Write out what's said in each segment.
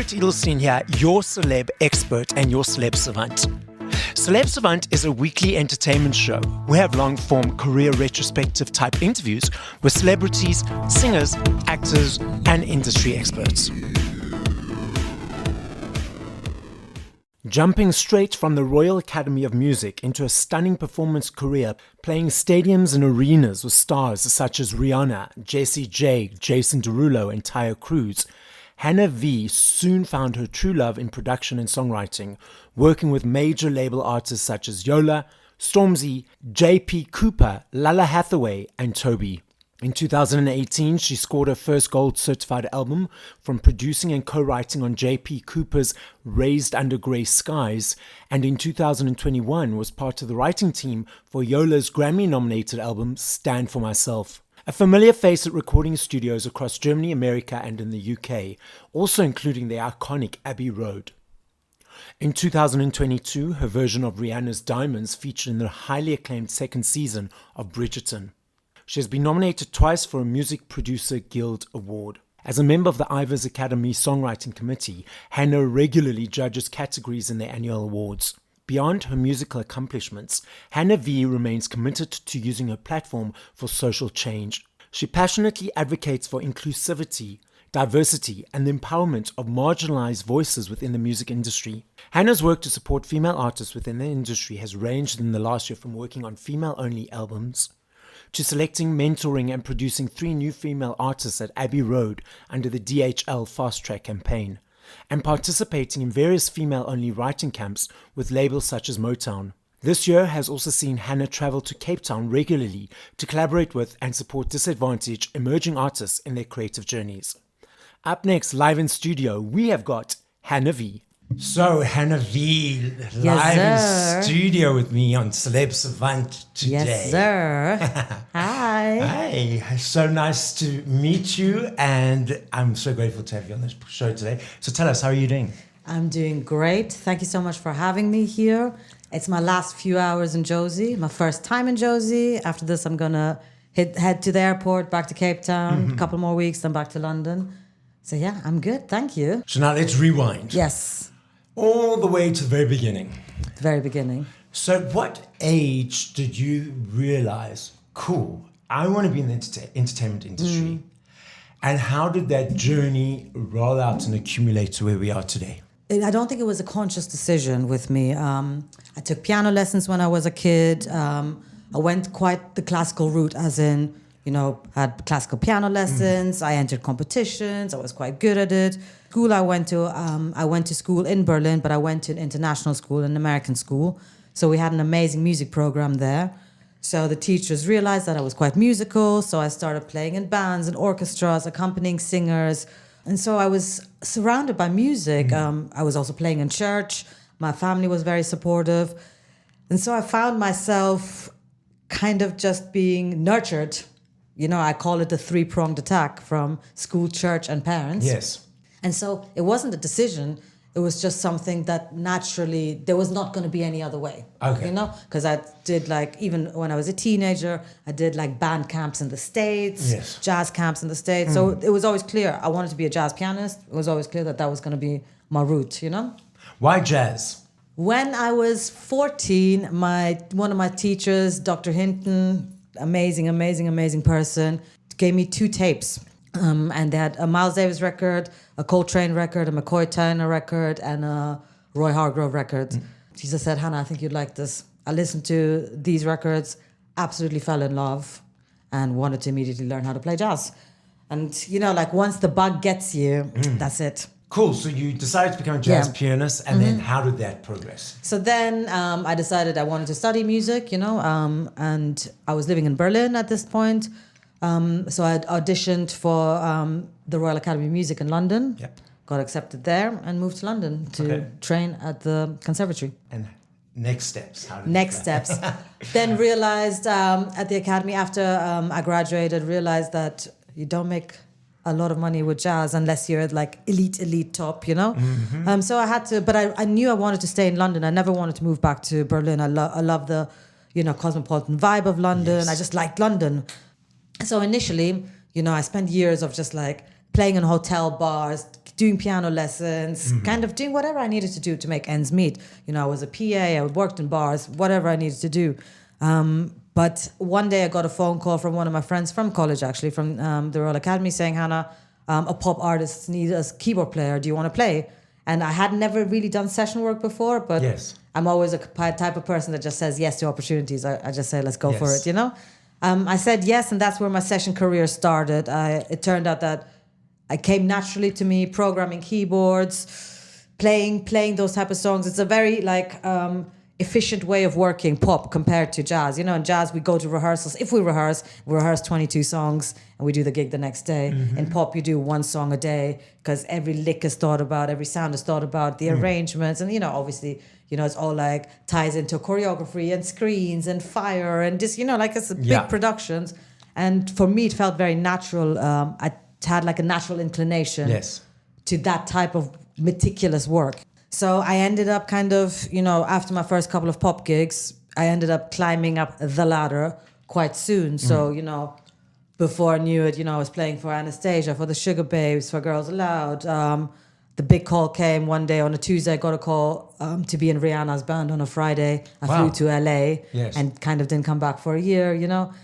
Garrett Edelstein here, your celeb expert and your Celeb Savant. Celeb Savant is a weekly entertainment show. We have long-form career retrospective type interviews with celebrities, singers, actors, and industry experts. Jumping straight from the Royal Academy of Music into a stunning performance career, playing stadiums and arenas with stars such as Rihanna, Jessie J, Jason Derulo, and Tyre Cruz, Hannah V soon found her true love in production and songwriting, working with major label artists such as Yola, Stormzy, J.P. Cooper, Lala Hathaway, and Toby. In 2018, she scored her first gold certified album from producing and co-writing on J.P. Cooper's Raised Under Grey Skies, and in 2021 was part of the writing team for Yola's Grammy-nominated album Stand For Myself. A familiar face at recording studios across Germany, America, and in the UK, also including the iconic Abbey Road. In 2022, her version of Rihanna's Diamonds featured in the highly acclaimed second season of Bridgerton. She has been nominated twice for a Music Producer Guild Award. As a member of the Ivors Academy Songwriting Committee, Hannah regularly judges categories in their annual awards. Beyond her musical accomplishments, Hannah V remains committed to using her platform for social change. She passionately advocates for inclusivity, diversity, and the empowerment of marginalized voices within the music industry. Hannah's work to support female artists within the industry has ranged in the last year from working on female-only albums to selecting, mentoring, and producing 3 new female artists at Abbey Road under the DHL Fast Track campaign, and participating in various female-only writing camps with labels such as Motown. This year has also seen Hannah travel to Cape Town regularly to collaborate with and support disadvantaged emerging artists in their creative journeys. Up next, live in studio, we have got Hannah V. So, Hannah V, live in studio with me on Celeb Savant today. Yes, sir. Hi. Hi. So nice to meet you, and I'm so grateful to have you on this show today. So tell us, how are you doing? I'm doing great. Thank you so much for having me here. It's my last few hours in Josie, my first time in Josie. After this, I'm going to head to the airport, back to Cape Town, a couple more weeks, then back to London. So yeah, I'm good. Thank you. So now let's rewind. Yes. All the way to the very beginning. The very beginning. So what age did you realize, cool, I want to be in the entertainment industry? And how did that journey roll out and accumulate to where we are today? I don't think it was a conscious decision with me. I took piano lessons when I was a kid. I went quite the classical route, as in, had classical piano lessons. I entered competitions. I was quite good at it. School I went to school in Berlin, but I went to an international school, an American school. So we had an amazing music program there. So the teachers realized that I was quite musical. So I started playing in bands and orchestras, accompanying singers. And so I was surrounded by music. I was also playing in church. My family was very supportive. And so I found myself kind of just being nurtured. I call it the 3-pronged attack from school, church, and parents. Yes. And so it wasn't a decision. It was just something that naturally, there was not going to be any other way. Okay. Because I did even when I was a teenager, I did band camps in the States, yes, jazz camps in the States. So it was always clear I wanted to be a jazz pianist. It was always clear that was going to be my route, Why jazz? When I was 14, one of my teachers, Dr. Hinton, amazing person, gave me 2 tapes. And they had a Miles Davis record, a Coltrane record, a McCoy Tyner record, and a Roy Hargrove record. She just said, Hannah, I think you'd like this. I listened to these records, absolutely fell in love, and wanted to immediately learn how to play jazz. And, once the bug gets you, that's it. Cool. So you decided to become a jazz pianist, and then how did that progress? So then I decided I wanted to study music, and I was living in Berlin at this point. So I auditioned for the Royal Academy of Music in London, got accepted there, and moved to London to train at the conservatory. And next steps? Then realized at the academy after I graduated, realized that you don't make a lot of money with jazz unless you're elite top, So I had to, but I knew I wanted to stay in London. I never wanted to move back to Berlin. I love the, cosmopolitan vibe of London. Yes. I just liked London. So initially, I spent years of just playing in hotel bars, doing piano lessons, kind of doing whatever I needed to do to make ends meet. You know, I was a PA, I worked in bars, whatever I needed to do. But one day I got a phone call from one of my friends from college, actually, from the Royal Academy, saying, Hannah, a pop artist needs a keyboard player. Do you want to play? And I had never really done session work before, but I'm always a type of person that just says yes to opportunities. I just say, let's go for it, you know? I said yes, and that's where my session career started. It turned out that it came naturally to me, programming keyboards, playing those type of songs. It's a very efficient way of working, pop compared to jazz. You know, in jazz we go to rehearsals. If we rehearse 22 songs and we do the gig the next day. In pop you do one song a day because every lick is thought about, every sound is thought about, the arrangements, and obviously, it's all ties into choreography and screens and fire and just, it's big productions. And for me it felt very natural. I had a natural inclination to that type of meticulous work. So I ended up kind of, after my first couple of pop gigs, I ended up climbing up the ladder quite soon. So, before I knew it, I was playing for Anastasia, for the Sugar Babes, for Girls Aloud. The big call came one day on a Tuesday. I got a call to be in Rihanna's band on a Friday. I flew to LA and kind of didn't come back for a year,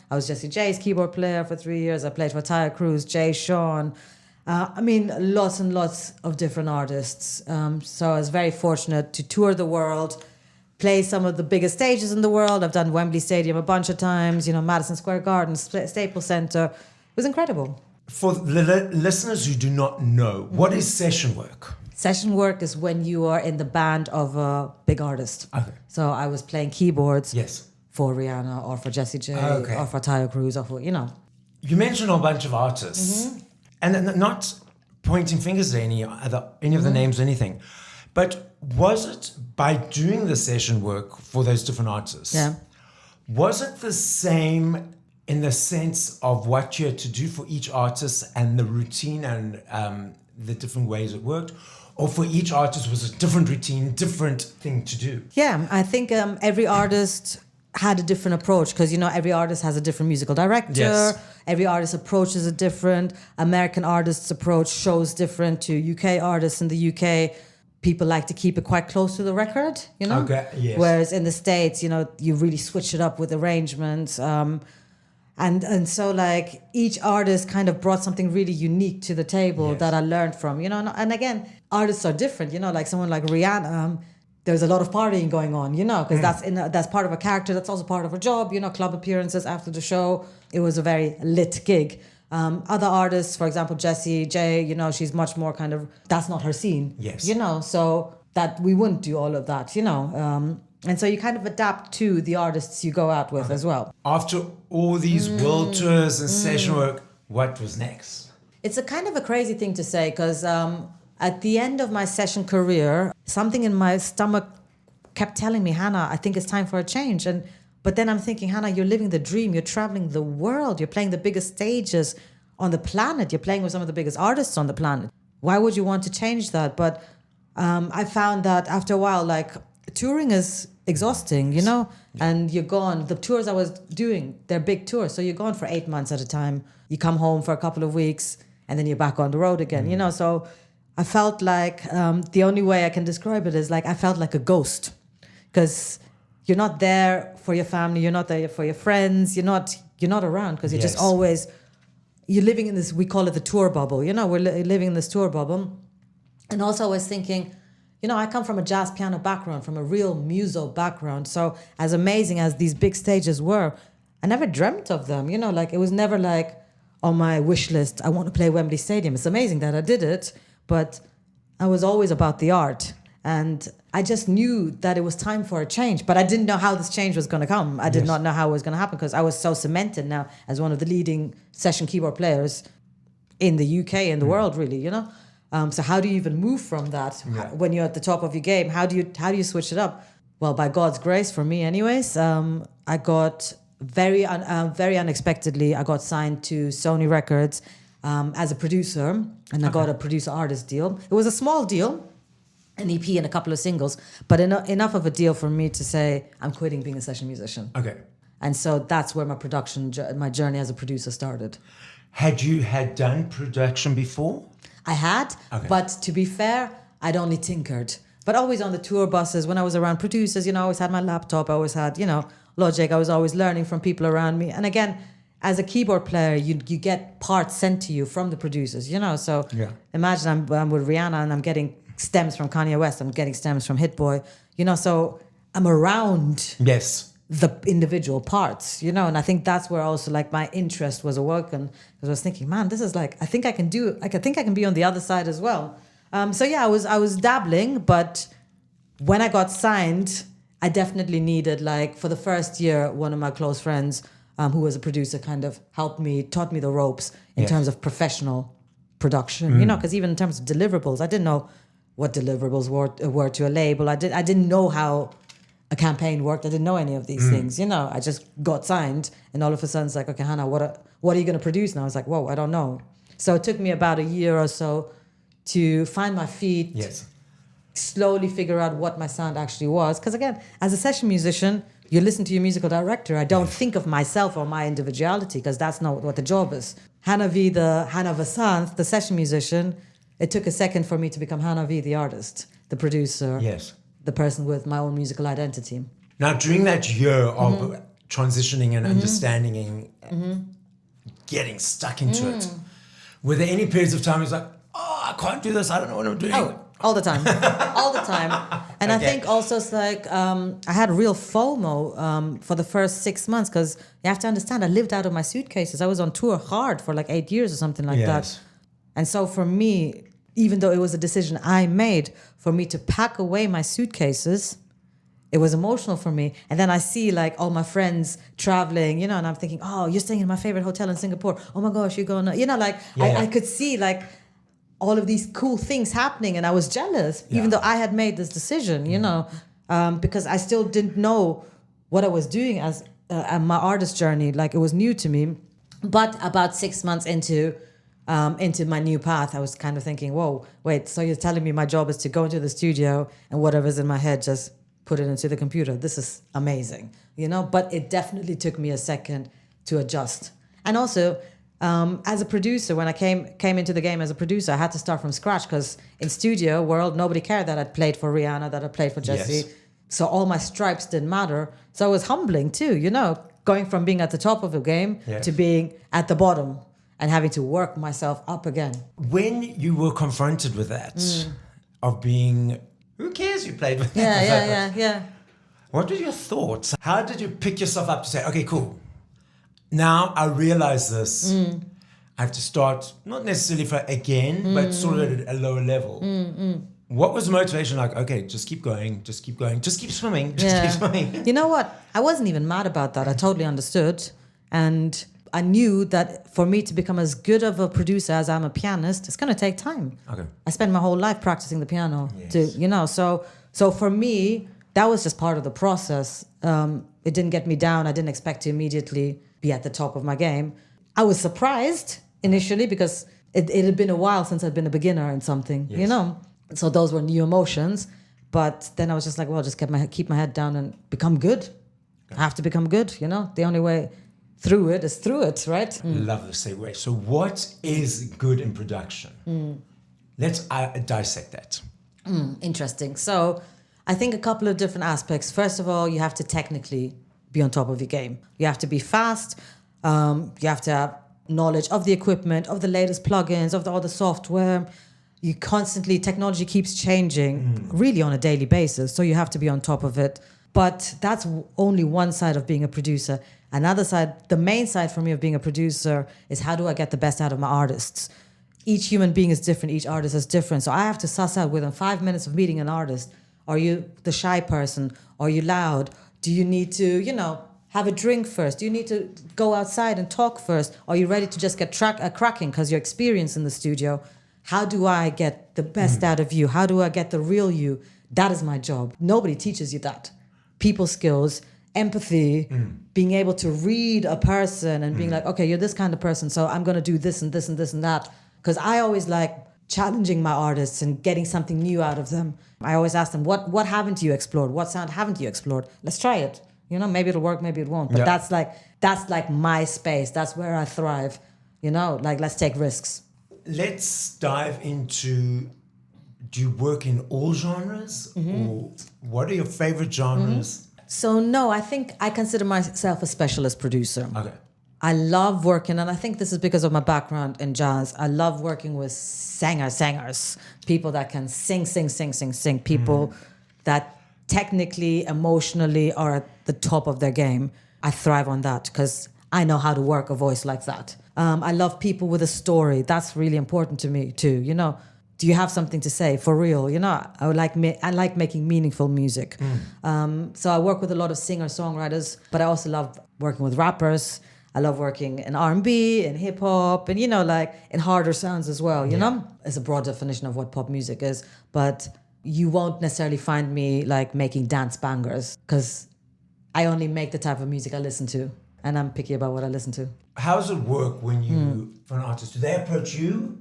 I was Jessie J's keyboard player for 3 years. I played for Tyre Cruz, Jay Sean. Lots and lots of different artists. So I was very fortunate to tour the world, play some of the biggest stages in the world. I've done Wembley Stadium a bunch of times, Madison Square Garden, Staples Center. It was incredible. For the listeners who do not know, what is session work? Session work is when you are in the band of a big artist. Okay. So I was playing keyboards for Rihanna or for Jessie J or for Tyre Cruz or for, You mentioned a bunch of artists. And not pointing fingers at any of the names or anything, but was it by doing the session work for those different artists? Was it the same in the sense of what you had to do for each artist and the routine and the different ways it worked? Or for each artist was a different routine, different thing to do? Yeah, I think every artist had a different approach because, every artist has a different musical director. Every artist's approach is a different. American artists' approach shows different to UK artists. In the UK, people like to keep it quite close to the record, Whereas in the States, you really switch it up with arrangements. And so each artist kind of brought something really unique to the table that I learned from, And again, artists are different, someone like Rihanna. There's a lot of partying going on, because that's part of a character. That's also part of her job, club appearances after the show. It was a very lit gig. Other artists, for example, Jessie J, she's much more kind of, that's not her scene. So that we wouldn't do all of that, And so you kind of adapt to the artists you go out with as well. After all these world tours and session work, what was next? It's a kind of a crazy thing to say because at the end of my session career, something in my stomach kept telling me, Hannah, I think it's time for a change. But then I'm thinking, Hannah, you're living the dream. You're traveling the world. You're playing the biggest stages on the planet. You're playing with some of the biggest artists on the planet. Why would you want to change that? But I found that after a while, touring is exhausting, and you're gone. The tours I was doing, they're big tours. So you're gone for 8 months at a time. You come home for a couple of weeks and then you're back on the road again, So I felt like the only way I can describe it is I felt like a ghost because you're not there for your family. You're not there for your friends. You're not around because you're just always, you're living in this, we call it the tour bubble. We're living in this tour bubble. And also I was thinking, I come from a jazz piano background, from a real muso background. So as amazing as these big stages were, I never dreamt of them. It was never on my wish list, I want to play Wembley Stadium. It's amazing that I did it, but I was always about the art. And I just knew that it was time for a change, but I didn't know how this change was going to come. I did not know how it was going to happen because I was so cemented now as one of the leading session keyboard players in the UK and the world, really, So how do you even move from that when you're at the top of your game? How do you switch it up? Well, by God's grace, for me anyways, I got very unexpectedly, I got signed to Sony Records as a producer, and I got a producer-artist deal. It was a small deal, an EP and a couple of singles, but enough of a deal for me to say, I'm quitting being a session musician. Okay. And so that's where my journey as a producer started. Had you done production before? I had, but to be fair, I'd only tinkered. But always on the tour buses, when I was around producers, I always had my laptop. I always had, Logic. I was always learning from people around me. And again, as a keyboard player, you get parts sent to you from the producers, So imagine I'm with Rihanna and I'm getting stems from Kanye West. I'm getting stems from Hit Boy, So I'm around the individual parts, and I think that's where also like my interest was awoken, because I was thinking, man, this is like, I think I can be on the other side as well. I was dabbling, but when I got signed, I definitely needed, like, for the first year, one of my close friends, who was a producer, kind of taught me the ropes in terms of professional production, because even in terms of deliverables, I didn't know what deliverables were to a label. I didn't know how a campaign worked. I didn't know any of these things, I just got signed, and all of a sudden it's like, okay, Hannah, what are you going to produce now? I was like, whoa, I don't know. So it took me about a year or so to find my feet, slowly figure out what my sound actually was. Because again, as a session musician, you listen to your musical director. I don't think of myself or my individuality, because that's not what the job is. Hannah Vasant, the session musician, it took a second for me to become Hannah V, the artist, the producer. Yes. The person with my own musical identity. Now, during that year of transitioning and understanding and getting stuck into it, were there any periods of time it was like, oh, I can't do this, I don't know what I'm doing? Oh, all the time. All the time. And I think also it's like, I had real FOMO for the first 6 months, because you have to understand, I lived out of my suitcases. I was on tour hard for like 8 years or something like that. And so for me, even though it was a decision I made for me to pack away my suitcases, it was emotional for me. And then I see like all my friends traveling, and I'm thinking, oh, you're staying in my favorite hotel in Singapore. Oh my gosh, you're going to, I could see like all of these cool things happening, and I was jealous, even though I had made this decision, because I still didn't know what I was doing as my artist journey. Like, it was new to me. But about 6 months into my new path, I was kind of thinking, whoa, wait, so you're telling me my job is to go into the studio and whatever's in my head, just put it into the computer. This is amazing, but it definitely took me a second to adjust. And also, as a producer, when I came into the game as a producer, I had to start from scratch, because in studio world, nobody cared that I'd played for Rihanna, that I played for Jessie. Yes. So all my stripes didn't matter. So it was humbling too, going from being at the top of the game to being at the bottom, and having to work myself up again. When you were confronted with that, of being, who cares you played with? Yeah. What were your thoughts? How did you pick yourself up to say, okay, cool, now I realize this, I have to start, not necessarily again, but sort of at a lower level. What was the motivation like? Okay, just keep going, just keep swimming, keep swimming. You know what? I wasn't even mad about that. I totally understood. And I knew that for me to become as good of a producer as I'm a pianist, it's going to take time. Okay. I spent my whole life practicing the piano. So for me, that was just part of the process. It didn't get me down. I didn't expect to immediately be at the top of my game. I was surprised initially, because it had been a while since I'd been a beginner in something, So those were new emotions. But then I was just like, well, just keep my head down and become good. I have to become good, The only way through it is through it, right? Love the segue. So what is good in production? Let's dissect that. Interesting. So I think a couple of different aspects. First of all, you have to technically be on top of your game. You have to be fast. You have to have knowledge of the equipment, of the latest plugins, of all the software. Technology keeps changing really on a daily basis. So you have to be on top of it. But that's only one side of being a producer. Another side, the main side for me of being a producer, is how do I get the best out of my artists? Each human being is different. Each artist is different. So I have to suss out within 5 minutes of meeting an artist. Are you the shy person? Are you loud? Do you need to, have a drink first? Do you need to go outside and talk first? Are you ready to just get cracking because you're experienced in the studio? How do I get the best out of you? How do I get the real you? That is my job. Nobody teaches you that. People skills, empathy, being able to read a person and being like, okay, you're this kind of person, so I'm going to do this and this and this and that. Because I always like challenging my artists and getting something new out of them. I always ask them, what haven't you explored? What sound haven't you explored? Let's try it. You know, maybe it'll work, maybe it won't. But that's like my space. That's where I thrive. You know, like let's take risks. Let's dive into, do you work in all genres? Or what are your favorite genres? So no, I think I consider myself a specialist producer. Okay. I love working, and I think this is because of my background in jazz. I love working with singers, people that can sing, people that technically, emotionally are at the top of their game. I thrive on that because I know how to work a voice like that. I love people with a story. That's really important to me too. You know, do you have something to say for real? You know, I like making meaningful music. So I work with a lot of singer-songwriters, but I also love working with rappers. I love working in R&B, in hip hop, and, you know, like in harder sounds as well, you know? It's a broad definition of what pop music is, but you won't necessarily find me like making dance bangers because I only make the type of music I listen to, and I'm picky about what I listen to. How does it work when you, for an artist, do they approach you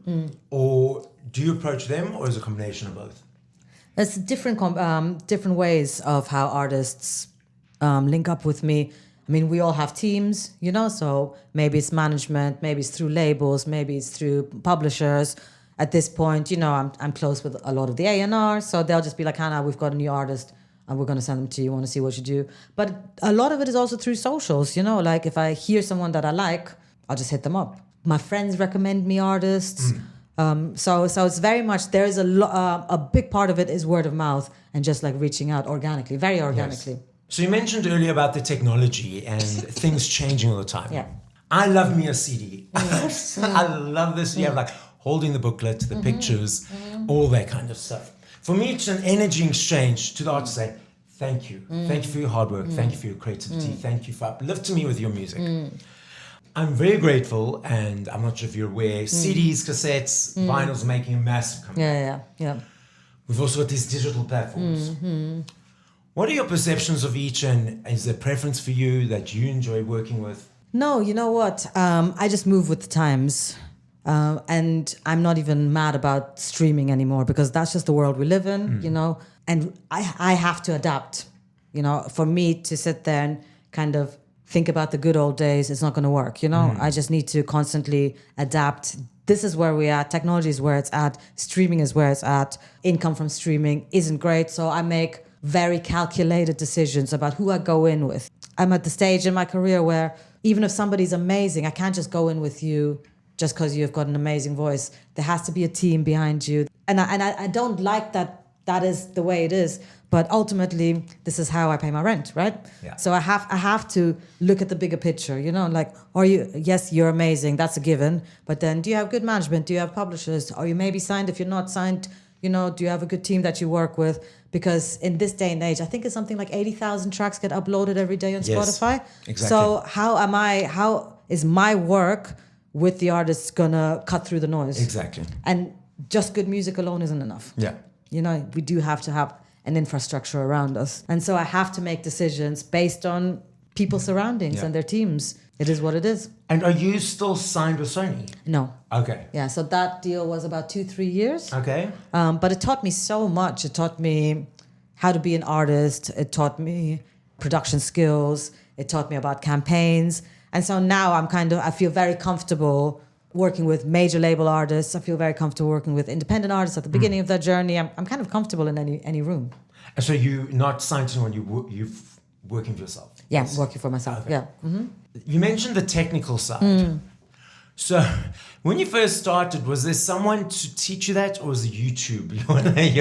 or do you approach them, or is it a combination of both? There's different ways of how artists link up with me. I mean, we all have teams, you know, so maybe it's management, maybe it's through labels, maybe it's through publishers. At this point, you know, I'm close with a lot of the A&R, so they'll just be like, Hannah, we've got a new artist and we're going to send them to you. Want to see what you do? But a lot of it is also through socials, you know, like if I hear someone that I like, I'll just hit them up. My friends recommend me artists. So it's very much, there is a big part of it is word of mouth and just like reaching out organically, very organically. Yes. So you mentioned earlier about the technology and things changing all the time. Yeah. I love me a CD. I love this. You have like holding the booklet, the pictures, all that kind of stuff. For me, it's an energy exchange to the artist say, thank you. Thank you for your hard work. Thank you for your creativity. Thank you for uplifting me with your music. I'm very grateful, and I'm not sure if you're aware, CDs, cassettes, vinyls making a massive comeback. Yeah. We've also got these digital platforms. What are your perceptions of each, and is there a preference for you that you enjoy working with? No, you know what? I just move with the times. And I'm not even mad about streaming anymore because that's just the world we live in, you know? And I have to adapt. You know, for me to sit there and kind of think about the good old days, it's not going to work, you know? I just need to constantly adapt. This is where we're at. Technology is where it's at. Streaming is where it's at. Income from streaming isn't great. So I make very calculated decisions about who I go in with. I'm at the stage in my career where even if somebody's amazing, I can't just go in with you just because you've got an amazing voice. There has to be a team behind you. And I don't like that is the way it is. But ultimately, this is how I pay my rent, right? Yeah. So I have to look at the bigger picture, you know, like, yes, you're amazing, that's a given. But then do you have good management? Do you have publishers? Are you maybe signed? If you're not signed, you know, do you have a good team that you work with? Because in this day and age, I think it's something like 80,000 tracks get uploaded every day on Spotify. Exactly. So how is my work with the artists gonna cut through the noise? Exactly. And just good music alone isn't enough. Yeah. You know, we do have to have an infrastructure around us. And so I have to make decisions based on people's surroundings and their teams. It is what it is. And are you still signed with Sony? No. Okay. Yeah, so that deal was about 2-3 years. Okay. But it taught me so much. It taught me how to be an artist. It taught me production skills. It taught me about campaigns. And so now I feel very comfortable working with major label artists. I feel very comfortable working with independent artists at the beginning of their journey. I'm kind of comfortable in any room. And so you're not signed to anyone, you're working for yourself? Yeah, yes. Working for myself, okay. Yeah. Mm-hmm. You mentioned the technical side. So when you first started, was there someone to teach you that, or was it YouTube?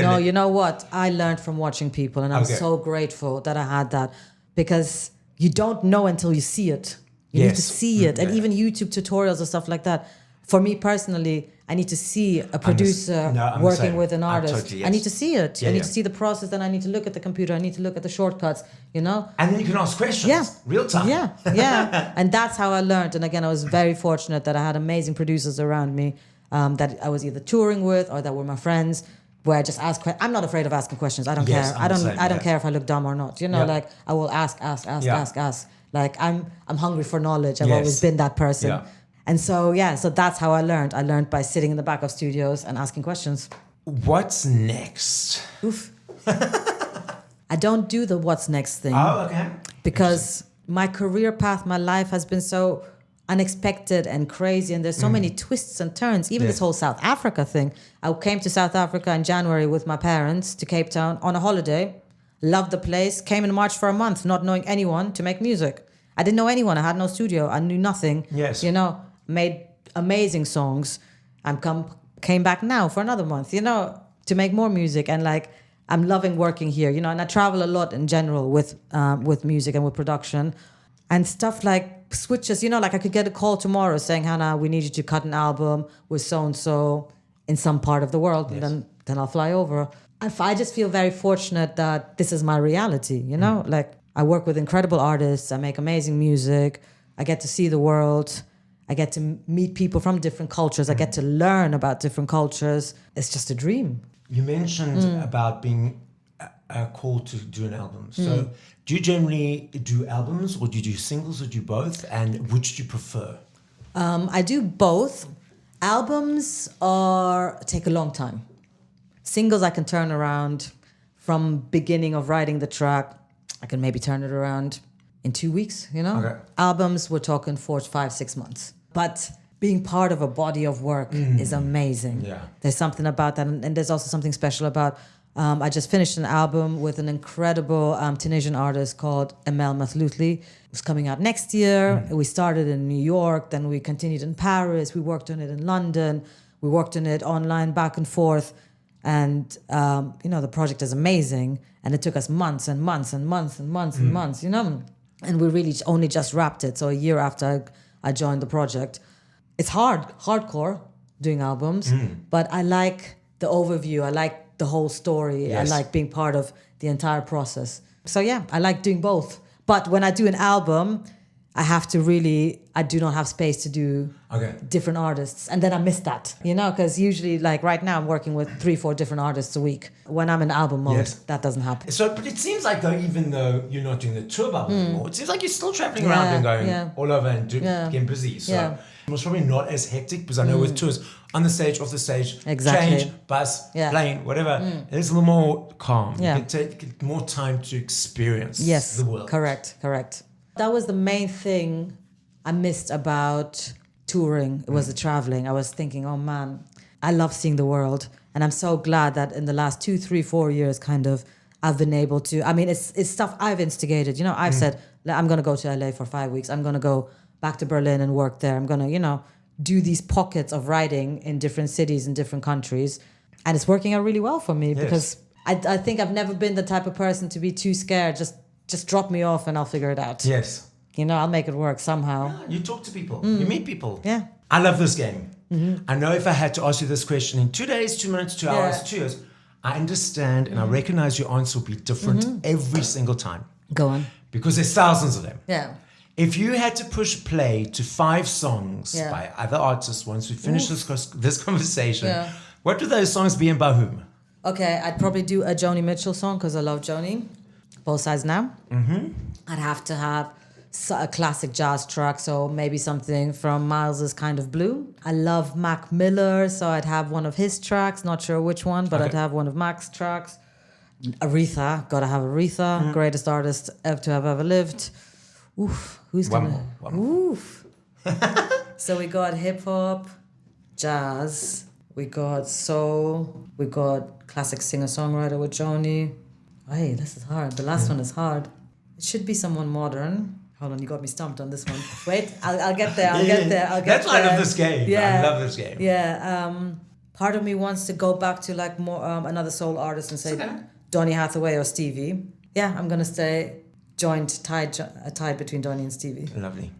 No, you know what? I learned from watching people, and I'm so grateful that I had that, because you don't know until you see it. You need to see it. And even YouTube tutorials and stuff like that. For me personally, I need to see a producer working with an artist. Totally, yes. I need to see it. I need to see the process, and I need to look at the computer. I need to look at the shortcuts, you know? And then you can ask questions. Real time. Yeah. And that's how I learned. And again, I was very fortunate that I had amazing producers around me that I was either touring with or that were my friends, where I just ask questions. I'm not afraid of asking questions. I don't care. I don't care if I look dumb or not. You know, like I will ask. Like I'm hungry for knowledge. I've always been that person. Yeah. And so that's how I learned. I learned by sitting in the back of studios and asking questions. What's next? Oof. I don't do the what's next thing. Oh, okay. because my career path, my life has been so unexpected and crazy, and there's so many twists and turns. Even this whole South Africa thing. I came to South Africa in January with my parents to Cape Town on a holiday. Loved the place. Came in March for a month, not knowing anyone, to make music. I didn't know anyone. I had no studio. I knew nothing. Yes. You know, made amazing songs. Came back now for another month, you know, to make more music. And like, I'm loving working here, you know, and I travel a lot in general with music and with production. And stuff like switches, you know, like I could get a call tomorrow saying, Hannah, we need you to cut an album with so-and-so in some part of the world. Yes. And then I'll fly over. I just feel very fortunate that this is my reality, you know? Like I work with incredible artists. I make amazing music. I get to see the world. I get to meet people from different cultures. I get to learn about different cultures. It's just a dream. You mentioned about being called to do an album. So do you generally do albums, or do you do singles, or do you both? And which do you prefer? I do both. Albums take a long time. Singles I can turn around from beginning of writing the track. I can maybe turn it around in 2 weeks, you know? Okay. Albums, we're talking 4, 5, 6 months. But being part of a body of work is amazing. Yeah. There's something about that. And there's also something special about, I just finished an album with an incredible Tunisian artist called Emel Mathlouthi. It's coming out next year. We started in New York, then we continued in Paris. We worked on it in London. We worked on it online back and forth. And, you know, the project is amazing. And it took us months and months and months and months and months, you know. And we really only just wrapped it. So a year after I joined the project. It's hardcore doing albums, but I like the overview. I like the whole story. Yes. I like being part of the entire process. So yeah, I like doing both. But when I do an album, I do not have space to do different artists. And then I miss that, you know, because usually like right now I'm working with 3-4 different artists a week. When I'm in album mode, that doesn't happen. So, but it seems like though, even though you're not doing the tour bubble anymore, it seems like you're still traveling around and going all over and getting busy. So it was probably not as hectic, because I know with tours, on the stage, off the stage, change, bus, plane, whatever, it's a little more calm. You can take more time to experience the world. Correct. That was the main thing I missed about touring. It was the traveling. I was thinking, oh man, I love seeing the world. And I'm so glad that in the last 2, 3, 4 years, kind of, I've been able to, I mean, it's stuff I've instigated. You know, I've said, I'm going to go to LA for 5 weeks. I'm going to go back to Berlin and work there. I'm going to, you know, do these pockets of writing in different cities in different countries. And it's working out really well for me because I think I've never been the type of person to be too scared. Just drop me off and I'll figure it out. Yes. You know, I'll make it work somehow. Yeah, you talk to people. You meet people. Yeah. I love this game. I know if I had to ask you this question in 2 days, 2 minutes, 2 hours, 2 years, I understand and I recognize your answer will be different every single time. Go on. Because there's thousands of them. Yeah. If you had to push play to 5 songs by other artists once we finish this conversation, what would those songs be and by whom? Okay, I'd probably do a Joni Mitchell song because I love Joni. Both Sides Now. I'd have to have a classic jazz track, so maybe something from Miles's Kind of Blue. I love Mac Miller, so I'd have one of his tracks, not sure which one, but I'd have one of Mac's tracks. Aretha, gotta have Aretha, greatest artist to have ever lived. Oof, who's gonna... One more. Oof. So we got hip-hop, jazz, we got soul, we got classic singer-songwriter with Joni. Hey, this is hard. The last one is hard. It should be someone modern. Hold on, you got me stumped on this one. Wait, I'll get there. I'll get there. That's why I love this game. Yeah. I love this game. Yeah. Part of me wants to go back to like more another soul artist and say Donny Hathaway or Stevie. Yeah, I'm gonna stay tied between Donny and Stevie. Lovely.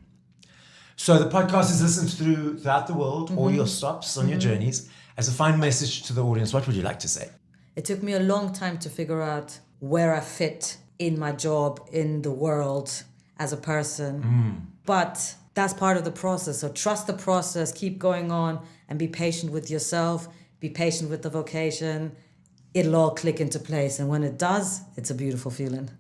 So the podcast is listened throughout the world. All your stops on your journeys. As a final message to the audience, what would you like to say? It took me a long time to figure out where I fit in my job, in the world, as a person. But that's part of the process. So trust the process, keep going on, and be patient with yourself, be patient with the vocation. It'll all click into place. And when it does, it's a beautiful feeling.